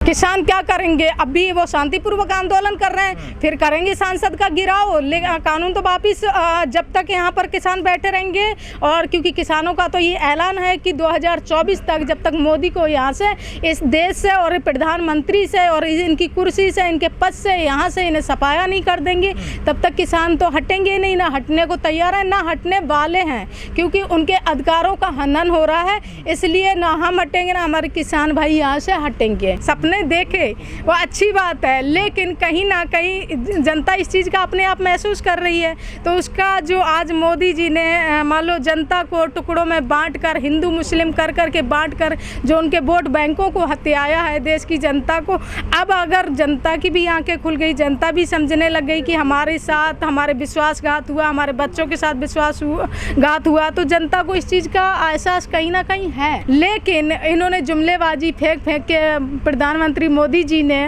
किसान क्या करेंगे? अभी वो शांतिपूर्वक आंदोलन कर रहे हैं, फिर करेंगे सांसद का गिराव, कानून तो वापिस जब तक यहाँ पर किसान बैठे रहेंगे। और क्योंकि किसानों का तो ये ऐलान है कि 2024 तक जब तक मोदी को यहाँ से, इस देश से और प्रधानमंत्री से और इनकी कुर्सी से, इनके पद से यहाँ से इन्हें सफाया नहीं कर देंगे, तब तक किसान तो हटेंगे नहीं, ना हटने को तैयार है, ना हटने वाले हैं, क्योंकि उनके अधिकारों का हनन हो रहा है। इसलिए ना हम हटेंगे, ना हमारे किसान भाई यहाँ से हटेंगे। सपने देखे वो अच्छी बात है, लेकिन कहीं ना कहीं जनता इस चीज़ का अपने आप महसूस कर रही है। तो उसका जो आज मोदी जी ने मान लो जनता को टुकड़ों में बांटकर, हिंदू मुस्लिम कर कर के बांटकर जो उनके वोट बैंकों को हत्याया है देश की जनता को, अब अगर जनता की भी आंखें खुल गई, जनता भी समझने लग गई कि हमारे साथ हमारे विश्वासघात हुआ, हमारे बच्चों के साथ विश्वासघात हुआ, तो जनता को इस चीज़ का एहसास कहीं ना कहीं है। लेकिन इन्होंने जुमलेबाजी फेंक फेंक के प्रधानमंत्री मोदी जी ने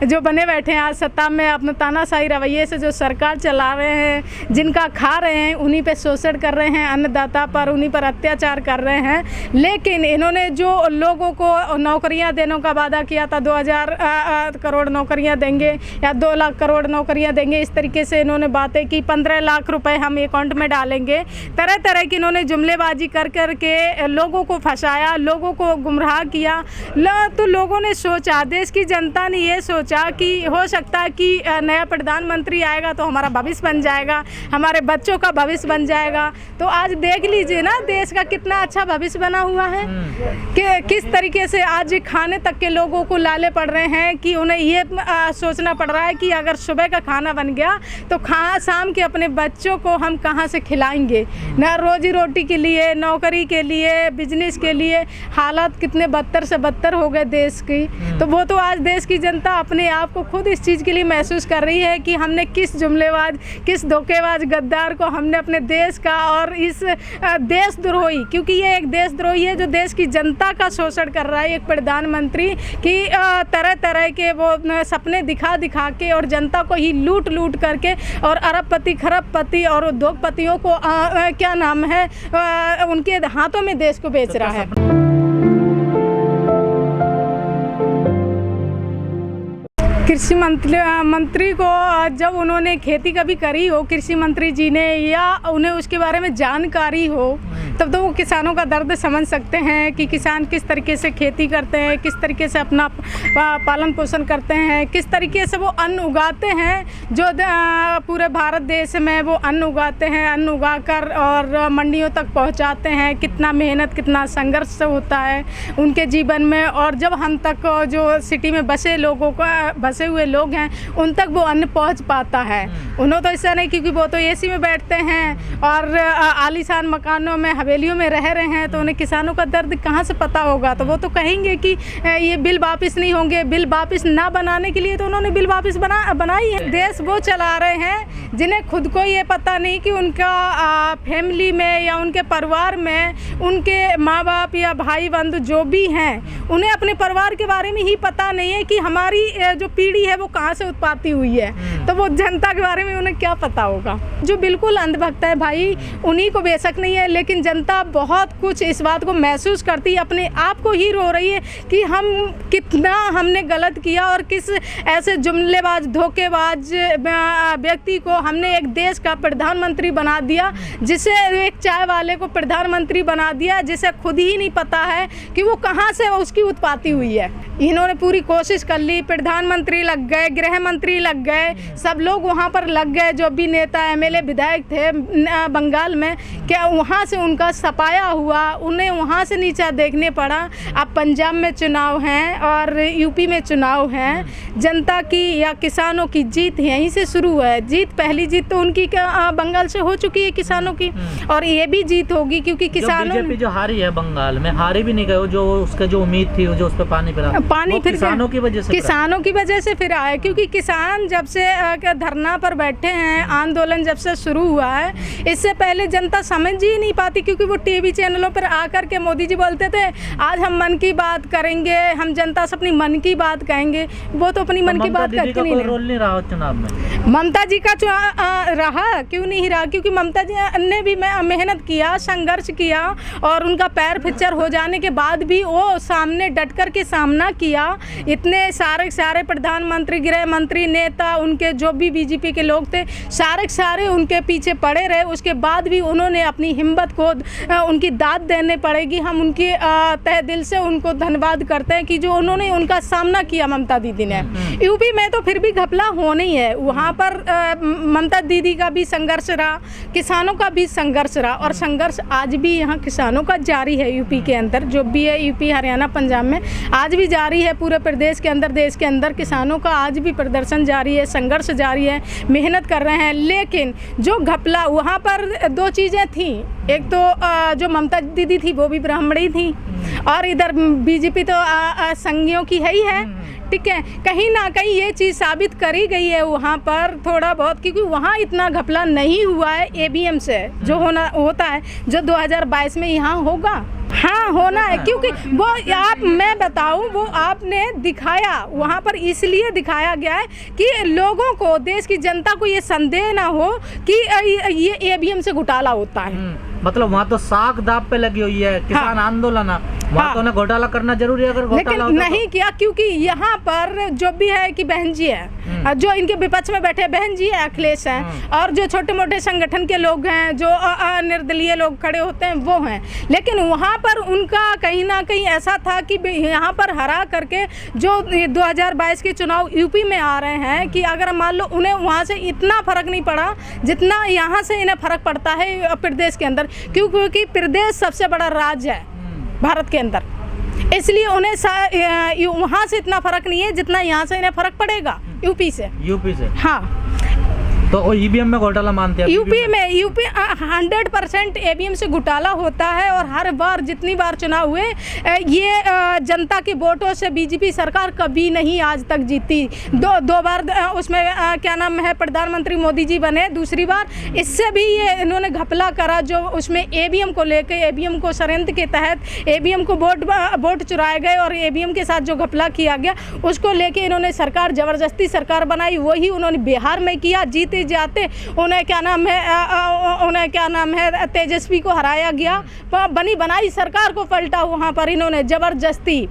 जो बने बैठे हैं आज सत्ता में, अपने तानाशाही रवैये से जो सरकार चला रहे हैं, जिनका खा रहे हैं उन्हीं पे शोषण कर रहे हैं, अन्नदाता पर उन्हीं पर अत्याचार कर रहे हैं। लेकिन इन्होंने जो लोगों को नौकरियां देने का वादा किया था, 2000 करोड़ नौकरियां देंगे या 2 लाख करोड़ नौकरियां देंगे, इस तरीके से इन्होंने बातें की, 15 लाख रुपए हम अकाउंट में डालेंगे, तरह तरह की इन्होंने जुमलेबाजी कर कर के लोगों को फंसाया, लोगों को गुमराह किया। तो लोगों ने सोचा, देश की जनता ने ये सोचा कि हो सकता है कि नया प्रधानमंत्री आएगा तो हमारा भविष्य बन जाएगा, हमारे बच्चों का भविष्य बन जाएगा। तो आज देख लीजिए ना देश का कितना अच्छा भविष्य बना हुआ है, कि किस तरीके से आज खाने तक के लोगों को लाले पड़ रहे हैं कि उन्हें ये सोचना पड़ रहा है कि अगर सुबह का खाना बन गया तो शाम के अपने बच्चों को हम कहाँ से खिलाएंगे। ना रोजी रोटी के लिए, नौकरी के लिए, बिजनेस के लिए हालात कितने बदतर से बदतर हो गए देश की। तो वो तो आज देश की जनता अपने आप को खुद इस चीज़ के लिए महसूस कर रही है कि हमने किस जुमलेबाज, किस धोखेबाज गद्दार को हमने अपने देश का और इस देशद्रोही, क्योंकि ये एक देशद्रोही है जो देश की जनता का शोषण कर रहा है, एक प्रधानमंत्री की तरह तरह के वो सपने दिखा दिखा के और जनता को ही लूट लूट करके और अरबपति खरबपति और उद्योगपतियों को क्या नाम है उनके हाथों में देश को बेच रहा है। कृषि मंत्री को जब उन्होंने खेती कभी करी हो कृषि मंत्री जी ने, या उन्हें उसके बारे में जानकारी हो, तब तो वो किसानों का दर्द समझ सकते हैं कि किसान किस तरीके से खेती करते हैं, किस तरीके से अपना पालन पोषण करते हैं, किस तरीके से वो अन्न उगाते हैं, जो पूरे भारत देश में वो अन्न उगाते हैं, अन्न उगाकर और मंडियों तक पहुंचाते हैं। कितना मेहनत, कितना संघर्ष होता है उनके जीवन में। और जब हम तक जो सिटी में बसे हुए लोग हैं उन तक वो अन्न पहुंच पाता है। उन्होंने तो ऐसा नहीं, क्योंकि वो तो एसी में बैठते हैं और आलीशान मकानों में, हवेलियों में रह रहे हैं, तो उन्हें किसानों का दर्द कहाँ से पता होगा। तो वो तो कहेंगे कि ये बिल वापस नहीं होंगे। बिल वापस ना बनाने के लिए तो उन्होंने बिल वापस बनाई है। देश वो चला रहे हैं जिन्हें खुद को ये पता नहीं कि उनका फैमिली में या उनके परिवार में उनके माँ बाप या भाई बंधु जो भी हैं, उन्हें अपने परिवार के बारे में ही पता नहीं है कि हमारी जो पीढ़ी है वो कहाँ से उत्पत्ति हुई है। तो वो जनता के बारे में उन्हें क्या पता होगा। जो बिल्कुल अंधभक्त है भाई, उन्हीं को बेशक नहीं है, लेकिन जनता बहुत कुछ इस बात को महसूस करती है, अपने आप को ही रो रही है कि हम कितना हमने गलत किया और किस ऐसे जुमलेबाज धोखेबाज व्यक्ति को हमने एक देश का प्रधानमंत्री बना दिया, जिसे एक चाय वाले को प्रधानमंत्री बना दिया, जिसे खुद ही नहीं पता है कि वो कहाँ से उसकी उत्पत्ति हुई है। इन्होंने पूरी कोशिश कर ली, प्रधानमंत्री लग गए, गृह मंत्री लग गए, सब लोग वहाँ पर लग गए, जो भी नेता एमएलए विधायक थे बंगाल में, क्या वहाँ से उनका सफाया हुआ, उन्हें वहाँ से नीचा देखने पड़ा। अब पंजाब में चुनाव हैं और यूपी में चुनाव हैं, जनता की या किसानों की जीत यहीं से शुरू है। पहली जीत तो उनकी बंगाल से हो चुकी है किसानों की, और ये भी जीत होगी, क्योंकि किसानों बीजेपी जो हारी है बंगाल में, हारी भी नहीं गए, जो उसका जो उम्मीद थी, जो उस पर पानी फिर किसानों की वजह से फिर आया, क्योंकि किसान जब से के धरना पर बैठे हैं, आंदोलन जब से शुरू हुआ है, इससे पहले जनता समझ ही नहीं पाती, क्योंकि वो टीवी चैनलों पर आकर के मोदी जी बोलते थे आज हम मन की बात करेंगे, हम जनता से अपनी मन की बात कहेंगे। वो तो अपनी मन की बात करते नहीं। कोई रोल नहीं रहा चुनाव में। ममता जी का रहा, क्यों नहीं रहा? क्योंकि ममता जी ने भी मेहनत किया, संघर्ष किया, और उनका पैर फ्रैक्चर हो जाने के बाद भी वो सामने डट कर के सामना किया। इतने सारे प्रधानमंत्री, गृह मंत्री, नेता, उनके जो भी बीजेपी के लोग थे, सारे उनके पीछे पड़े रहे। उसके बाद भी उन्होंने अपनी हिम्मत को उनकी दाद देने पड़ेगी। हम उनकी तहे दिल से उनको धन्यवाद करते हैं कि जो उन्होंने उनका सामना किया ममता दीदी ने। यूपी में तो फिर भी घपला होना ही है, वहाँ पर ममता दीदी का भी संघर्ष रहा, किसानों का भी संघर्ष रहा, और संघर्ष आज भी यहाँ किसानों का जारी है। यूपी के अंदर जो भी है, यूपी, हरियाणा, पंजाब में आज भी जारी है। पूरे प्रदेश के अंदर, देश के अंदर किसानों का आज भी प्रदर्शन जारी है, संघर्ष जारी है, मेहनत कर रहे हैं। लेकिन जो घपला वहाँ पर दो चीज़ें थी, एक तो जो ममता दीदी थी वो भी ब्राह्मणी थी, और इधर बीजेपी तो संघियों की है ही है। ठीक है, कहीं ना कहीं ये चीज़ साबित करी गई है वहाँ पर थोड़ा बहुत, क्योंकि वहाँ इतना घपला नहीं हुआ है ईवीएम से जो होता है, जो 2022 में यहाँ होगा। हाँ, होना है, क्योंकि वो मैं बताऊं, वो आपने दिखाया वहाँ पर, इसलिए दिखाया गया है कि लोगों को, देश की जनता को ये संदेह ना हो कि ये ईवीएम से घोटाला होता है। मतलब वहाँ तो साख दाब पे लगी हुई है, किसान आंदोलन, वहाँ तो उन्हें घोटाला करना जरूरी है। अगर घोटाला लेकिन नहीं किया, क्योंकि यहाँ पर जो भी है कि बहन जी है, जो इनके विपक्ष में बैठे बहन जी है, अखिलेश हैं, और जो छोटे मोटे संगठन के लोग हैं, जो निर्दलीय लोग खड़े होते हैं, वो हैं। लेकिन वहाँ पर उनका कहीं ना कहीं ऐसा था कि यहाँ पर हरा करके जो 2022 के चुनाव यूपी में आ रहे हैं, कि अगर मान लो उन्हें वहाँ से इतना फर्क नहीं पड़ा जितना यहाँ से इन्हें फर्क पड़ता है प्रदेश के अंदर, क्योंकि प्रदेश सबसे बड़ा राज्य है भारत के अंदर, इसलिए उन्हें वहाँ से इतना फर्क नहीं है जितना यहाँ से इन्हें फर्क पड़ेगा यूपी से। हाँ, तो ईवीएम में घोटाला मानते हैं? यूपी 100% ईवीएम से घोटाला होता है, और हर बार जितनी बार चुनाव हुए, ये जनता के वोटों से बीजेपी सरकार कभी नहीं आज तक जीती। दो बार उसमें क्या नाम है, प्रधानमंत्री मोदी जी बने, दूसरी बार इससे भी ये इन्होंने घपला करा, जो उसमें ईवीएम को लेकर, ईवीएम को षड्यंत्र के तहत ईवीएम को वोट चुराए गए, और ईवीएम के साथ जो घपला किया गया उसको लेके इन्होंने सरकार, जबरदस्ती सरकार बनाई। वही उन्होंने बिहार में किया, जीते जाते उन्हें क्या नाम है तेजस्वी को हराया गया, बनी बनाई सरकार को पलटा वहाँ पर इन्होंने जबरदस्ती।